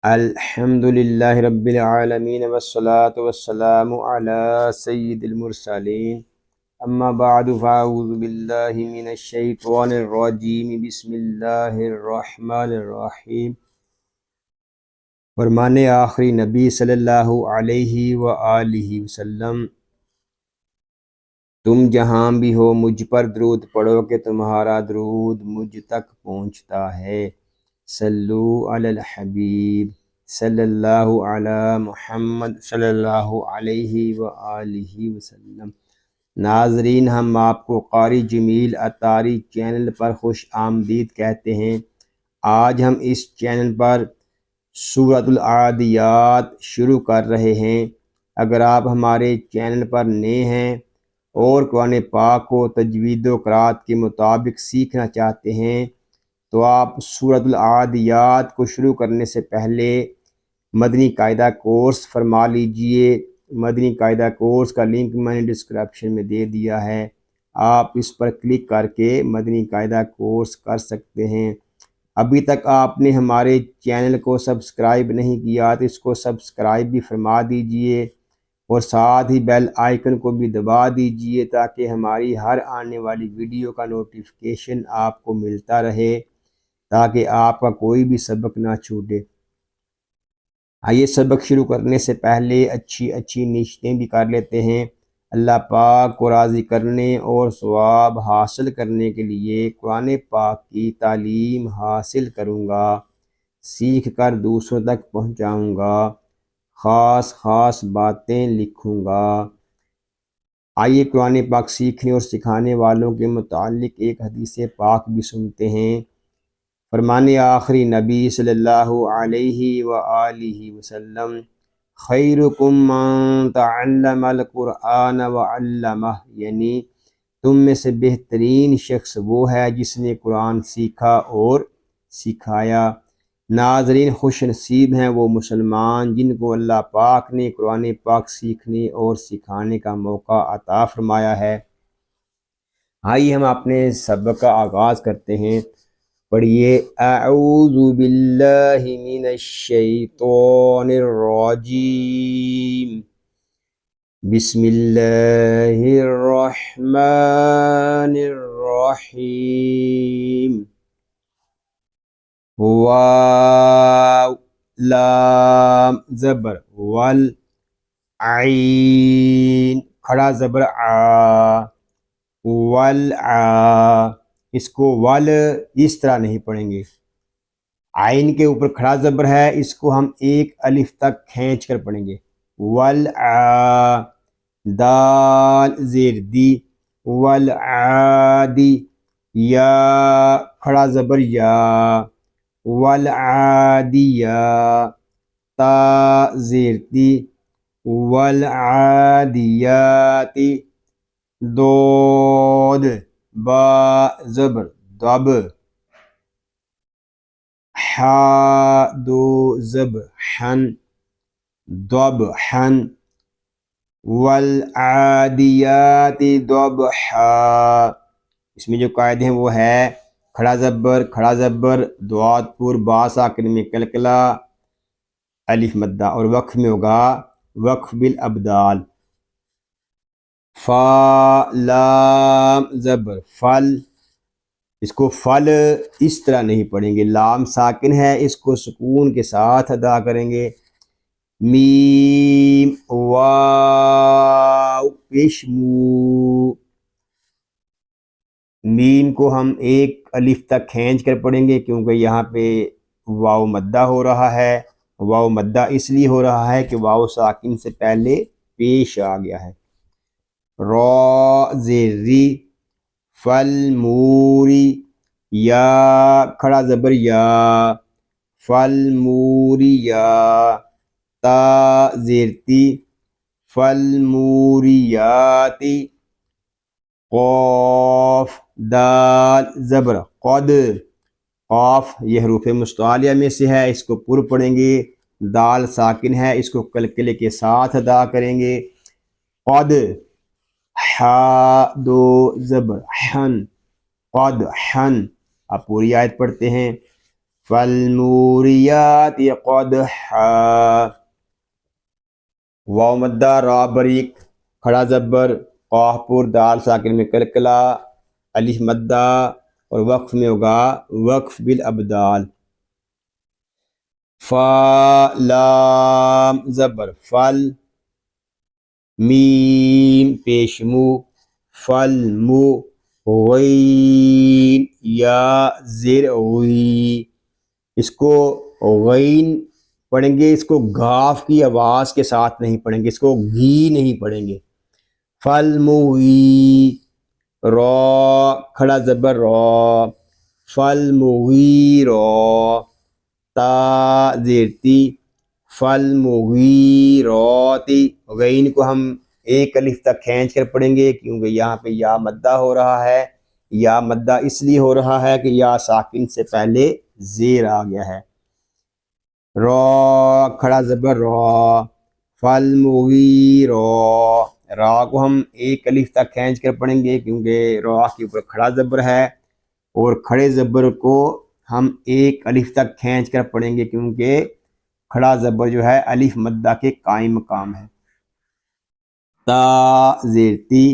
الحمد للہ رب العالمین والصلاة والسلام علی سید المرسلین اما بعد فاعوذ باللہ من الشیطان الرجیم بسم اللہ الرحمن الرحیم۔ فرمان آخری نبی صلی اللہ علیہ وآلہ وسلم، تم جہاں بھی ہو مجھ پر درود پڑھو کہ تمہارا درود مجھ تک پہنچتا ہے۔ صلو علی الحبیب صلی اللہ علی محمد صلی اللہ علیہ وآلہ وسلم۔ ناظرین، ہم آپ کو قاری جمیل اطاری چینل پر خوش آمدید کہتے ہیں۔ آج ہم اس چینل پر سورۃ العادیات شروع کر رہے ہیں۔ اگر آپ ہمارے چینل پر نئے ہیں اور قرآن پاک کو تجوید و قرات کے مطابق سیکھنا چاہتے ہیں تو آپ سورۃ العادیات کو شروع کرنے سے پہلے مدنی قاعدہ کورس فرما لیجئے۔ مدنی قاعدہ کورس کا لنک میں نے ڈسکرپشن میں دے دیا ہے، آپ اس پر کلک کر کے مدنی قاعدہ کورس کر سکتے ہیں۔ ابھی تک آپ نے ہمارے چینل کو سبسکرائب نہیں کیا تو اس کو سبسکرائب بھی فرما دیجئے اور ساتھ ہی بیل آئیکن کو بھی دبا دیجئے تاکہ ہماری ہر آنے والی ویڈیو کا نوٹیفیکیشن آپ کو ملتا رہے، تاکہ آپ کا کوئی بھی سبق نہ چھوٹے۔ آئیے سبق شروع کرنے سے پہلے اچھی نیتیں بھی کر لیتے ہیں۔ اللہ پاک کو راضی کرنے اور ثواب حاصل کرنے کے لیے قرآن پاک کی تعلیم حاصل کروں گا، سیکھ کر دوسروں تک پہنچاؤں گا، خاص باتیں لکھوں گا۔ آئیے قرآن پاک سیکھنے اور سکھانے والوں کے متعلق ایک حدیث پاک بھی سنتے ہیں۔ فرمان آخری نبی صلی اللہ علیہ وآلہ وسلم، خیرکم من تعلم القرآن وعلمہ، یعنی تم میں سے بہترین شخص وہ ہے جس نے قرآن سیکھا اور سکھایا۔ ناظرین، خوش نصیب ہیں وہ مسلمان جن کو اللہ پاک نے قرآن پاک سیکھنے اور سکھانے کا موقع عطا فرمایا ہے۔ آئیے ہم اپنے سبق کا آغاز کرتے ہیں۔ پڑھیے، اعوذ باللہ من الشیطان الرجیم، بسم اللہ الرحمن الرحیم۔ واو لام زبر ول، عین کھڑا زبر آ، والعا، اس کو ول اس طرح نہیں پڑھیں گے، عین کے اوپر کھڑا زبر ہے، اس کو ہم ایک الف تک کھینچ کر پڑھیں گے، والعا، دال زیر دی، والعادی، یا کھڑا زبر یا، والعادیہ، تا زیر دی، والعادیاتی، دود با زبر دب، حا دو زبر حن، دب حن، والعادیات ضبحا۔ اس میں جو قاعدے ہیں وہ ہے کھڑا زبر دعات پور با ساکن میں کلکلا الف مدہ، اور وقف میں ہوگا وقف بالابدال۔ فا لام زبر فل، اس کو فل اس طرح نہیں پڑھیں گے، لام ساکن ہے، اس کو سکون کے ساتھ ادا کریں گے۔ میم واو پیش مو، میم کو ہم ایک الف تک کھینچ کر پڑھیں گے کیونکہ یہاں پہ واو مدہ ہو رہا ہے۔ واو مدہ اس لیے ہو رہا ہے کہ واو ساکن سے پہلے پیش آ گیا ہے۔ را زیر ری، فل موری، یا کھڑا زبر یا، فل موری یا، تا زیر تی، فل موریاتی، قاف دال زبر قد، قاف یہ حروف مستعلیہ میں سے ہے، اس کو پر پڑھیں گے، دال ساکن ہے، اس کو کلکلے کے ساتھ ادا کریں گے۔ قد، حا دو زبر حن، قد حن۔ آپ پوری آیت پڑھتے ہیں۔ فالموریات قدحا، واو مدہ را بریک کھڑا زبر قاف پر دال ساکن میں کلکلا الف مدہ، اور وقف میں ہوگا وقف بالابدال. فا لام زبر فل، میم پیشمو فل مو، غین یا زیر غی، اس کو غین پڑھیں گے، اس کو گاف کی آواز کے ساتھ نہیں پڑھیں گے، اس کو گی نہیں پڑھیں گے. فل موی را کھڑا زبر را، فل موی را، تا زیرتی فل موی راتی. غین کو ہم ایک الف تک کھینچ کر پڑھیں گے کیونکہ یہاں پہ یا مدہ ہو رہا ہے. یا مدہ اس لیے ہو رہا ہے کہ یا ساکن سے پہلے زیر آ گیا ہے. را کھڑا زبر را، فل موی را، را کو ہم ایک الف تک کھینچ کر پڑھیں گے کیونکہ را کے اوپر کھڑا زبر ہے، اور کھڑے زبر کو ہم ایک الف تک کھینچ کر پڑھیں گے کیونکہ کھڑا زبر جو ہے الف مدہ کے قائم مقام ہے. تا زیرتی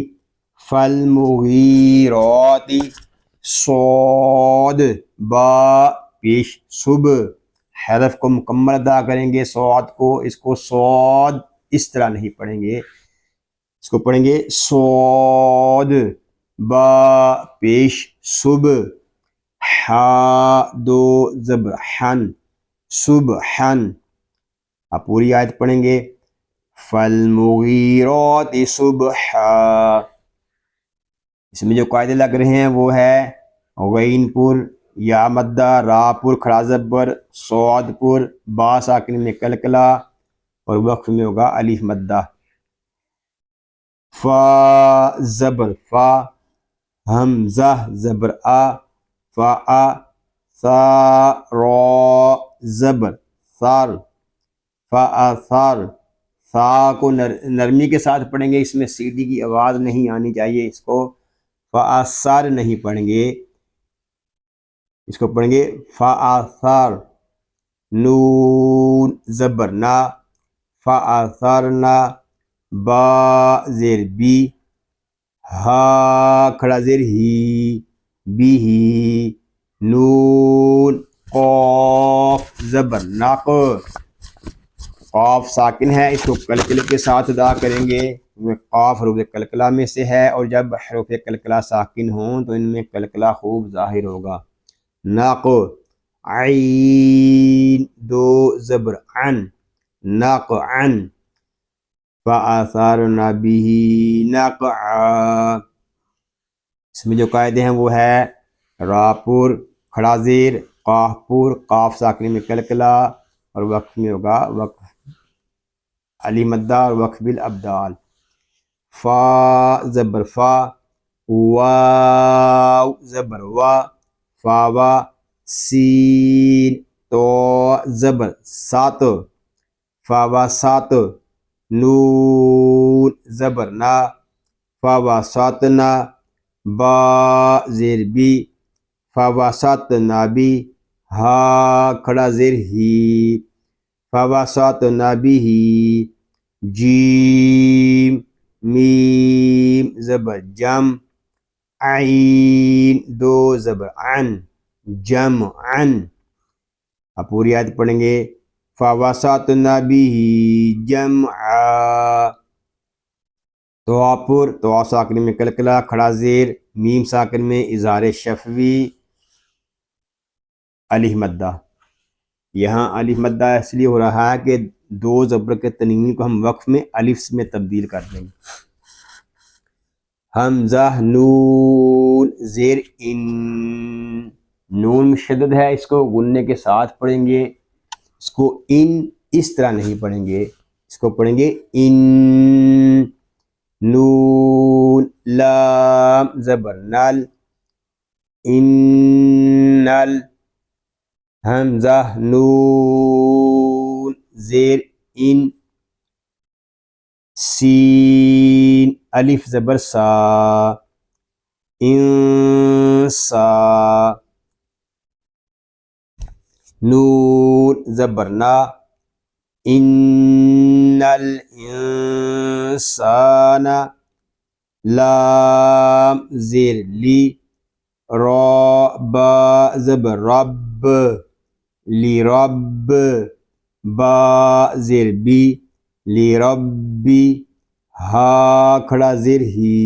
فل مغیراتی، صاد با پیش صبح، حرف کو مکمل ادا کریں گے. صاد کو، اس کو صاد اس طرح نہیں پڑھیں گے، اس کو پڑھیں گے صاد با پیش صبح، ہا دو زبر حن صبحن. آپ پوری آیت پڑھیں گے فالمغیرات صبحا. اس میں جو قاعدے لگ رہے ہیں وہ ہے غین پر یا مدہ، را پر کھڑا زبر، صاد پر با ساکن میں کلکلا، اور وقف میں ہوگا الف مدہ. فا زبر فا، حمزہ زبر آ، فا آ، سا را زبر سار، فا آثار. سا کو نرمی کے ساتھ پڑھیں گے، اس میں سیدھی کی آواز نہیں آنی چاہیے، اس کو فا آثار نہیں پڑھیں گے، اس کو پڑھیں گے فا آثار. نون زبر نا، فا آثار نا، با زیر بی، ہا کھڑا زیر ہی، بی ہی. نون قاف زبر ناق، قاف ساکن ہے، اس کو کلکلے کے ساتھ ادا کریں گے. قاف حروف کلکلہ میں سے ہے، اور جب حروف کلکلہ ساکن ہوں تو ان میں کلکلہ خوب ظاہر ہوگا. ناق عین دو زبر عن، ناقعن، فآثارنا به نقعا. اس میں جو قاعدے ہیں وہ ہے را پر کھڑا زیر، قاف پر قاف ساکن میں کلکلہ، اور وقف میں ہوگا وقف علی مدہ اور وقف بالابدال. فا زبر فا، واو زبر وا، فاوا، سین تو زبر سات، فاوا سات. نون زبر نا، فاوا ساتنا، با زیر بی، فاوا ساتنا بی، ہا کھڑا زیر ہی، فاوا ساتنا بی ہی. جیم میم زبر جم، عین دو زبر عن، جم عن. آپ پوری آیت پڑھیں گے فواسطنا به جمعا. تو پر تو ساکن میں کلکلا کھڑا زیر، میم ساکن میں اظہار شفوی، الف مدہ. یہاں الف مدہ اس لیے ہو رہا ہے کہ دو زبر کے تنوین کو ہم وقف میں الف میں تبدیل کر دیں گے. حمزہ نون زیر ان، نون میں شدت ہے، اس کو غننے کے ساتھ پڑھیں گے، اس کو ان اس طرح نہیں پڑھیں گے، اس کو پڑھیں گے ان. نون لام زبر نل، ان نل. حمزہ نون زیر ان، سین الف زبر سا، انسا. نون زبر نا، ان الانسان، لام زیر لی، را با زبر رب، لی رب، با زیر بی، لی ربی، ہا کھڑا زیر ہی،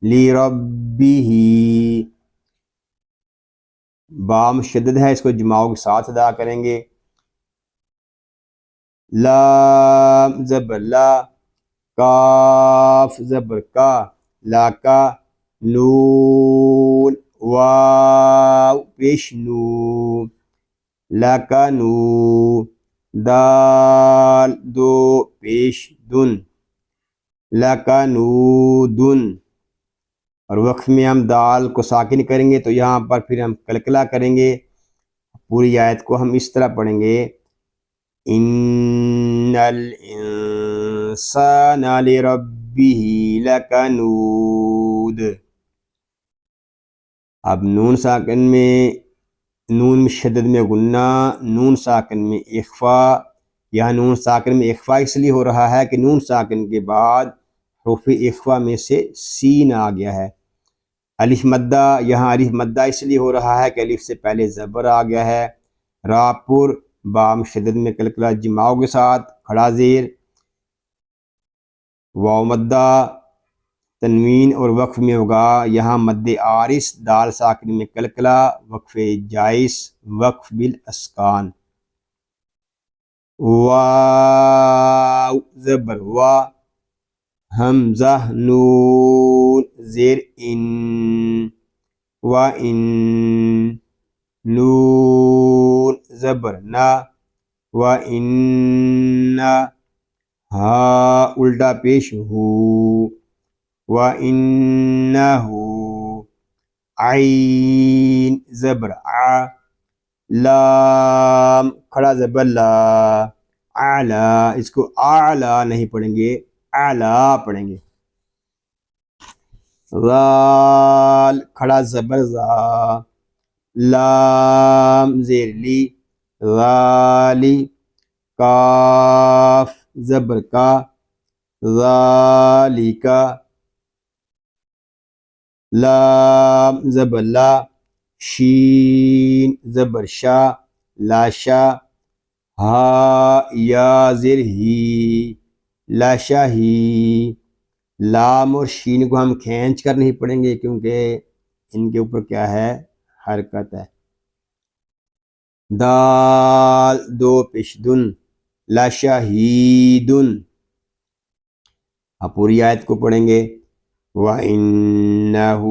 لی ربی ہی، با مشدد ہے، اس کو جماعوں کے ساتھ ادا کریں گے. لام زبر لا، کاف زبر کا، لا کا، نون واو پیش نو، لا کا نو، دال دو پیش دن، لا کا نو دن. اور وقف میں ہم دال کو ساکن کریں گے تو یہاں پر پھر ہم کلکلا کریں گے. پوری آیت کو ہم اس طرح پڑھیں گے، ان الانسان لربه لکنود. اب نون ساکن میں، نون مشدد میں غنہ، نون ساکن میں اخفا. یہاں نون ساکن میں اخفا اس لیے ہو رہا ہے کہ نون ساکن کے بعد حروف اخفا میں سے سین آ گیا ہے. الف مدہ، یہاں الف مدہ اس لیے ہو رہا ہے کہ الف سے پہلے زبر آ گیا ہے. راپور با مشدد میں کلکلا جماعوں کے ساتھ کھڑا زیر، واو مدہ تنوین اور وقف میں ہوگا. یہاں مد عارض دال ساکن میں کلکلا، وقف جائز، وقف بالاسکان. واو زبر وا، حمزہ نون زیر ان، و ان، نون زبر نا، و ان، ہا الٹا پیش ہو، و انہ، عین زبر آ، لام کھڑا زبر لا، اعلی، اس کو اعلی نہیں پڑھیں گے، اعلی پڑھیں گے. ذال کھڑا زبر زا، لام زیر لی، ذالی، کاف زبر کا، ذالکا، لام زبر لا، شین زبر شا، لاشا، ہا یا زیر ہی، لاشا ہی. لام اور شین کو ہم کھینچ کر نہیں پڑھیں گے کیونکہ ان کے اوپر کیا ہے، حرکت ہے. دال دو پیش دن، لاشہیدن. اب پوری آیت کو پڑھیں گے، وَإِنَّهُ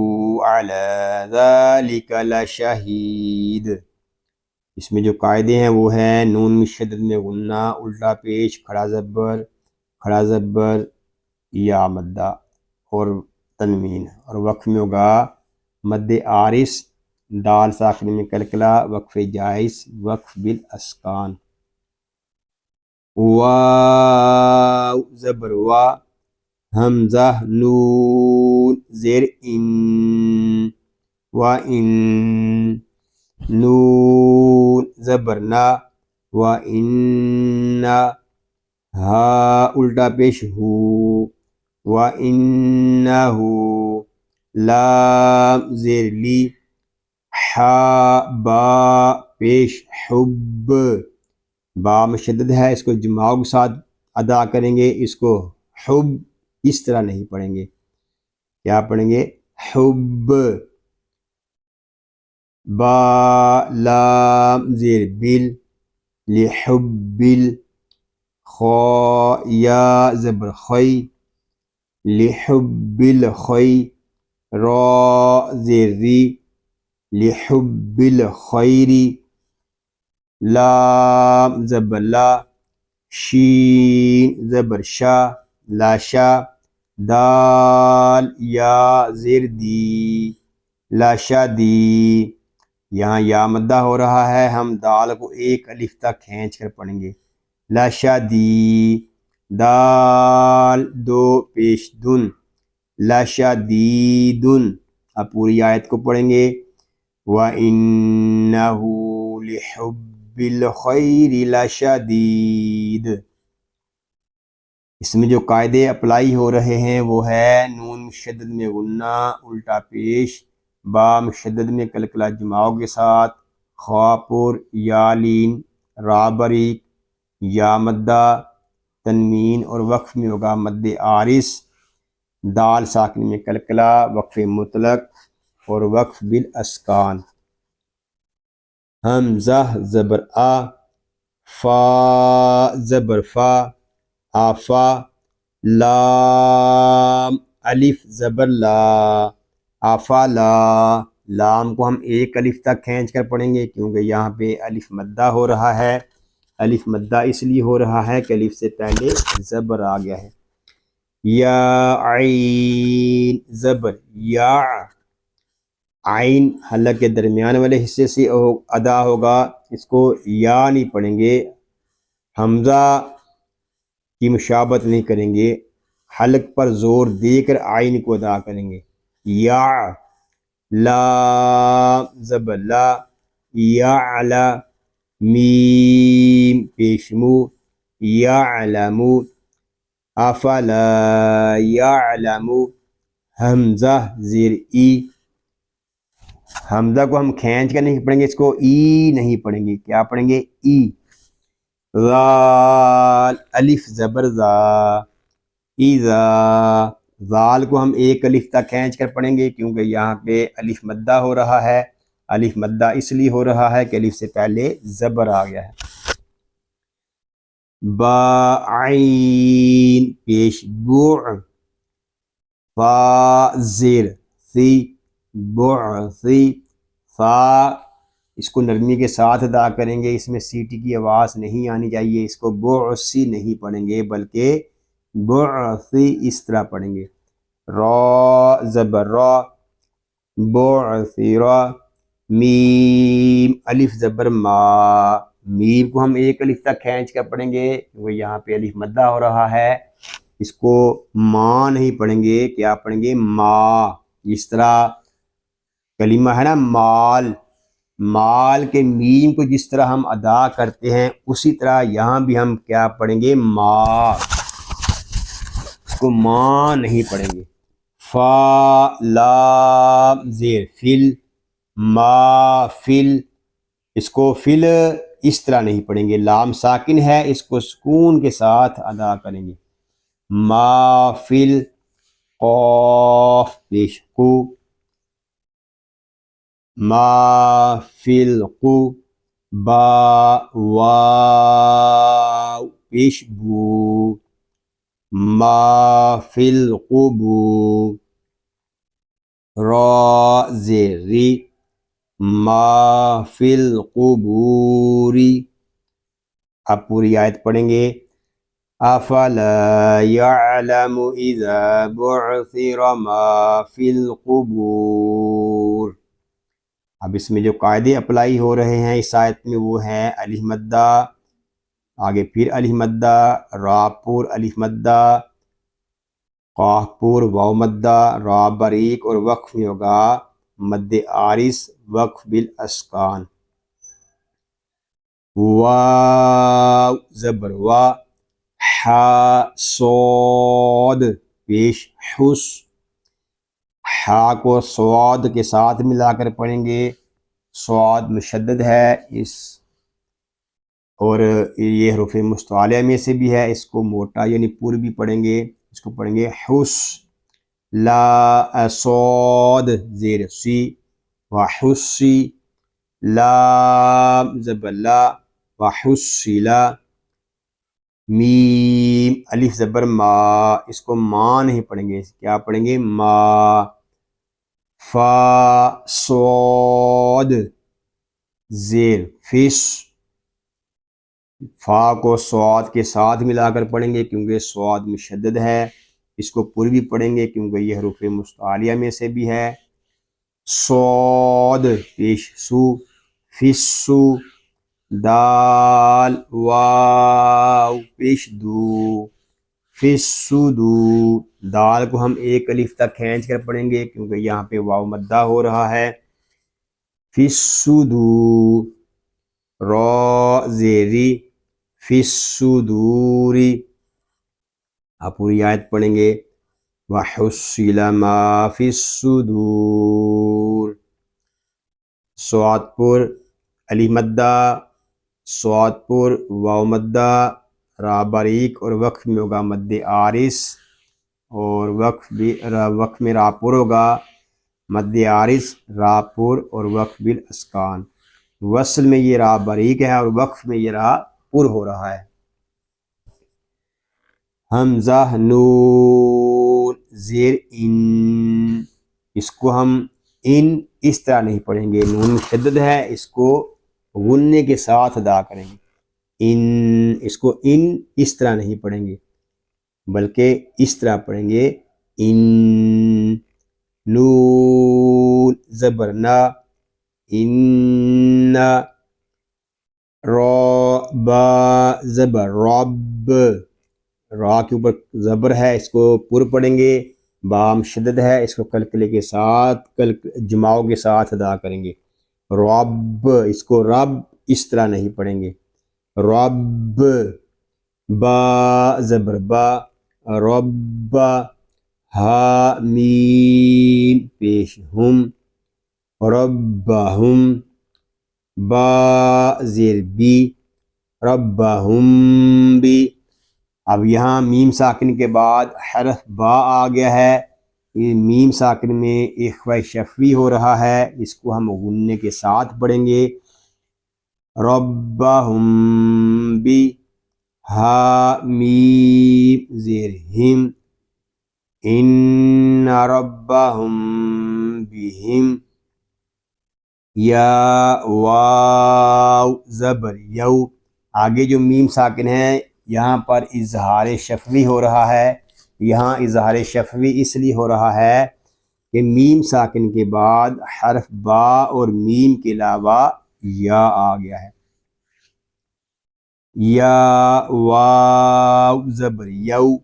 عَلَى ذَلِكَ لَشَهِيدٌ. اس میں جو قاعدے ہیں وہ ہیں نون مشدد میں غنہ، الٹا پیش، کھڑا زبر یا مدہ اور تنوین. اور وقف میں ہوگا مد عارض دال ساکن میں کلکلا، وقف جائز، وقف بالاسکان. واو زبر وا، حمزہ نون زیر ان، و ان، نون زبر نا، و ان، ہا الٹا پیش ہو، و انہ، لام زیر لی، حا با پیش حب، با مشدد ہے، اس کو جماعوں کے ساتھ ادا کریں گے. اس کو حب اس طرح نہیں پڑھیں گے، کیا پڑھیں گے، حب. با لام زیر بل، لحب ال، خا یا زبر خی، لحب الخی، را زیر ری، لحب الخیری، لام زبر لا، شین زبر شا، لاشا، دال یا زیر دی، لاشا دی. یہاں یا مدہ ہو رہا ہے، ہم دال کو ایک الف تک کھینچ کر پڑھیں گے، لاشا دی، دال دو پیش دن، لاشا دی دن. اب پوری آیت کو پڑھیں گے، وَإِنَّهُ لِحُبِّ بالخیر لشدید۔ اس میں جو قاعدے اپلائی ہو رہے ہیں وہ ہے نون مشدد میں غنہ الٹا پیش، با مشدد میں کلکلہ جماؤ کے ساتھ، خا پر یا لین، را بریک، یا مدہ، تنوین اور وقف میں ہوگا مد عارض، دال ساکن میں کلکلہ، وقف مطلق اور وقف بالاسکان۔ حمزہ زبر آ، فا زبر فا، آفا، لام الف زبر لا، آفا لا۔ لام کو ہم ایک الف تک کھینچ کر پڑھیں گے کیونکہ یہاں پہ الف مدہ ہو رہا ہے۔ الف مدہ اس لیے ہو رہا ہے کہ الف سے پہلے زبر آ گیا ہے۔ یا عین زبر یا، عین حلق کے درمیان والے حصے سے ادا ہوگا، اس کو یا نہیں پڑھیں گے، حمزہ کی مشابہت نہیں کریں گے، حلق پر زور دے کر عین کو ادا کریں گے۔ یا، لام زبر لا، یعلا، میم پیشمو، یعلمو، افلا یعلمو، حمزہ زیر ای، حمزہ کو ہم کھینچ کر نہیں پڑھیں گے، اس کو ای نہیں پڑھیں گے، کیا پڑھیں گے؟ ای۔ ذال الف زبر ذا، ایذا، ذال کو ہم ایک الف تک کھینچ کر پڑھیں گے کیونکہ یہاں پہ الف مدہ ہو رہا ہے۔ الف مدہ اس لیے ہو رہا ہے کہ الف سے پہلے زبر آ گیا ہے۔ با عین پیش بوع، فا زیر سی، بعثی، فا اس کو نرمی کے ساتھ ادا کریں گے، اس میں سیٹی کی آواز نہیں آنی چاہیے، اس کو بعثی نہیں پڑھیں گے بلکہ بعثی اس طرح پڑھیں گے۔ را زبر را، بعثرا، میم الف زبر ما، میم کو ہم ایک الف تک کھینچ کر پڑھیں گے کیونکہ یہاں پہ الف مدہ ہو رہا ہے، اس کو ما نہیں پڑھیں گے، کیا پڑھیں گے؟ ما۔ اس طرح کلمہ ہے نا مال، مال کے میم کو جس طرح ہم ادا کرتے ہیں اسی طرح یہاں بھی ہم کیا پڑھیں گے؟ ما، اس کو ما نہیں پڑھیں گے۔ فا لام زیر فل، ما فل، اس کو فل اس طرح نہیں پڑھیں گے، لام ساکن ہے، اس کو سکون کے ساتھ ادا کریں گے۔ ما فل، قاف پیش قو، ما فل قو، با واو پیش بو، ما فل قبو، را زیر ری، ما فی القبوری۔ اب پوری آیت پڑھیں گے۔ افلا یعلم اذا بعثر ما فی القبور۔ اب اس میں جو قاعدے اپلائی ہو رہے ہیں اس آیت میں وہ ہیں الف مدہ، آگے پھر الف مدہ، را پر الف مدہ، قاف پر واو مدہ، را بریک اور وقف میں ہوگا مد عارض، وقف بالاسکان۔ واو زبر وا، حا صاد پیش حس، حا کو صاد کے ساتھ ملا کر پڑھیں گے، صاد مشدد ہے اس، اور یہ حروف مستعلیہ میں سے بھی ہے، اس کو موٹا یعنی پور بھی پڑھیں گے، اس کو پڑھیں گے حس۔ لا صاد زیر سی، وحسی، لام زبر لا، وحسلا، میم الف زبر ما، اس کو ما نہیں پڑھیں گے، کیا پڑھیں گے؟ ما۔ فا صاد زیر فش، فا کو صاد کے ساتھ ملا کر پڑھیں گے کیونکہ صاد مشدد ہے، اس کو پر بھی پڑھیں گے کیونکہ یہ حروف مستعلیہ میں سے بھی ہے۔ صاد پیش سو، فسو، دال واو پیش دو، فسدو، دال کو ہم ایک الف تک کھینچ کر پڑھیں گے کیونکہ یہاں پہ واو مدہ ہو رہا ہے۔ فسدو، را زیری فی الصدور. آپ پوری آیت پڑھیں گے وحصل ما فی الصدور. صاد پر علی مدہ، صاد پر واو مدہ، را باریک اور وقف میں ہوگا مد عارض، اور وقف میں را پر ہوگا مد عارض را پر اور وقف بالاسکان. وصل میں یہ را باریک ہے اور وقف میں یہ را پر ہو رہا ہے. حمزہ نون زیر ان، اس کو ہم ان اس طرح نہیں پڑھیں گے، نون مشدد ہے، اس کو غننے کے ساتھ ادا کریں گے. ان، اس کو ان اس طرح نہیں پڑھیں گے بلکہ اس طرح پڑھیں گے. ان نون زبرنا، ان را با زبر رب، را کے اوپر زبر ہے، اس کو پر پڑھیں گے. با مشدد ہے، اس کو کلکلے کے ساتھ جماؤ کے ساتھ ادا کریں گے. رب، اس کو رب اس طرح نہیں پڑھیں گے. رب، با زبر با رب، ہا میم پیش ہم، ربہم، با زیر بی ربہم بی. اب یہاں میم ساکن کے بعد حرف با آ گیا ہے، یہ میم ساکن میں اخفاء شفوی ہو رہا ہے، اس کو ہم غننے کے ساتھ پڑھیں گے. ربہم بی، ہا میم زیر ہم، ان ربہم بہم. یا واو زبر یو، آگے جو میم ساکن ہے یہاں پر اظہار شفوی ہو رہا ہے. یہاں اظہار شفوی اس لیے ہو رہا ہے کہ میم ساکن کے بعد حرف با اور میم کے علاوہ یا آ گیا ہے. یا واو زبر یو،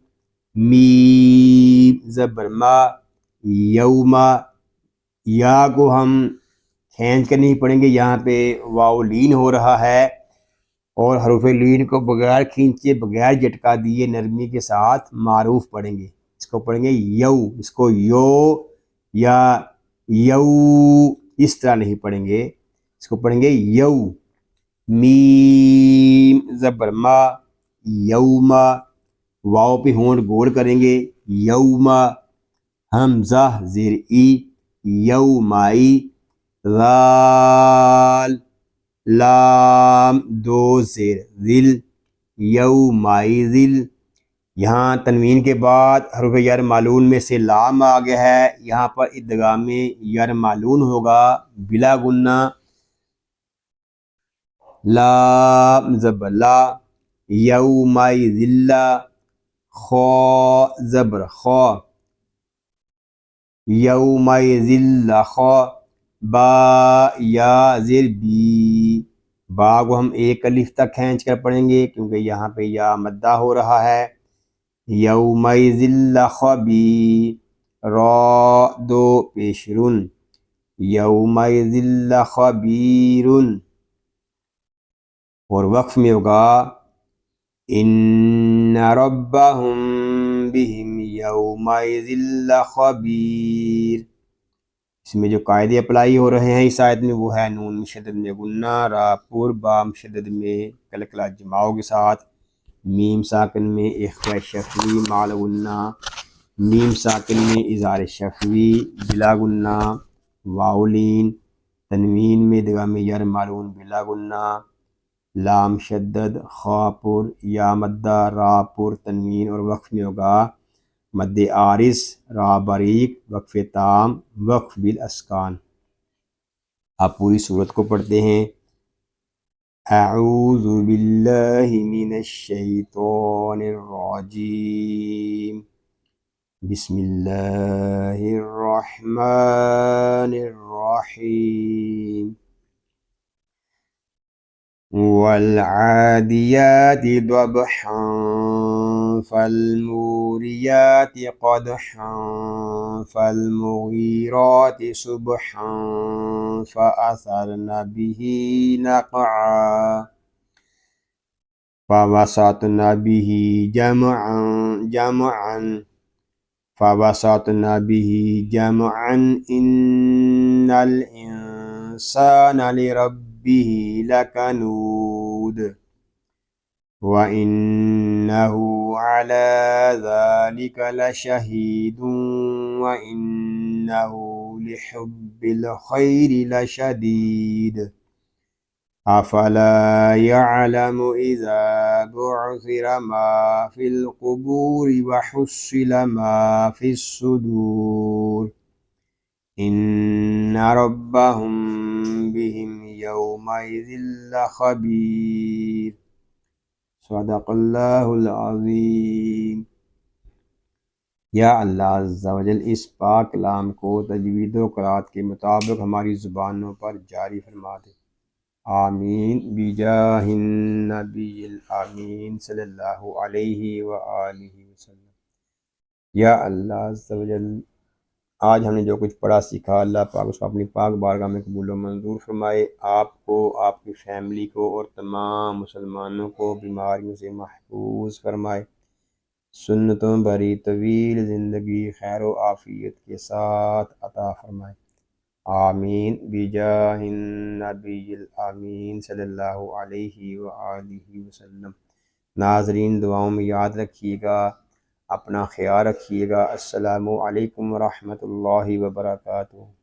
میم زبر ما، یوما. یا کو ہم کھینچ کر نہیں پڑھیں گے، یہاں پہ واو لین ہو رہا ہے، اور حروف لین کو بغیر کھینچے بغیر جھٹکا دیے نرمی کے ساتھ معروف پڑھیں گے. اس کو پڑھیں گے یو، اس کو یو یا یو اس طرح نہیں پڑھیں گے، اس کو پڑھیں گے یو. میم زبر ما، یوما، واو پہ ہونٹ گول کریں گے یوما. حمزہ زیر ای یومائی، ذال لام دو زیر ذل یومائی ذل. یہاں تنوین کے بعد حروف یر معلون میں سے لام آ گیا ہے، یہاں پر ادغام یر معلون ہوگا بلا غنہ. لام زبر لا، یومائی ذل، خا زبر خا، یومائی ذل خا. با یا زیر بی، با کو ہم ایک الف تک کھینچ کر پڑھیں گے کیونکہ یہاں پہ یا مدہ ہو رہا ہے. یومئذ خبیر، را دو پیش رن، یومئذ خبیر. اور وقف میں ہوگا ان ربہم بہم یومئذ خبیر. اس میں جو قاعدے اپلائی ہو رہے ہیں اس آیت میں وہ ہے نون مشدد میں غنہ، را پر، با مشدد میں کلکلہ جماؤ کے ساتھ، میم ساکن میں اخفاء شفوی مع غنہ، میم ساکن میں اظہار شفوی بلا غنہ، واو لین، تنوین میں ادغام یر معلون بلا غنہ، لام شدد، خا پر، یا مدہ، را پر تنوین، اور وقف میں ہوگا مد عارض، را باریک، وقف تام، وقف بالاسکان. آپ پوری صورت کو پڑھتے ہیں. اعوذ باللہ من الشیطان الرجیم، بسم اللہ الرحمن الرحیم. والعادیات ضبحا فالموريات قدحا فالمغيرات صبحا فأثرن به نقعا فوسطن به جمعا إن الإنسان لربه لكنود وإنه على ذلك لشهيد وإنه لحب الخير لشديد أفلا يعلم إذا بعثر ما في القبور وحصل ما في الصدور إن ربهم بهم يومئذ لخبير صدق اللہ العظیم۔ یا اللہ عز و جل اس پاک کلام کو تجوید و قرات کے مطابق ہماری زبانوں پر جاری فرما دے، آمین بجاہ النبی الامین صلی اللہ علیہ وآلہ وسلم۔ یا اللہ عز و جل آج ہم نے جو کچھ پڑھا سیکھا، اللہ پاک اس کو اپنی پاک بارگاہ میں قبول و منظور فرمائے، آپ کو، آپ کی فیملی کو اور تمام مسلمانوں کو بیماریوں سے محفوظ فرمائے، سنتوں بھری طویل زندگی خیر و عافیت کے ساتھ عطا فرمائے، آمین بجاہ النبی الامین صلی اللہ علیہ وآلہ وسلم۔ ناظرین دعاؤں میں یاد رکھیے گا، اپنا خیال رکھیے گا۔ السلام علیکم ورحمۃ اللہ وبرکاتہ۔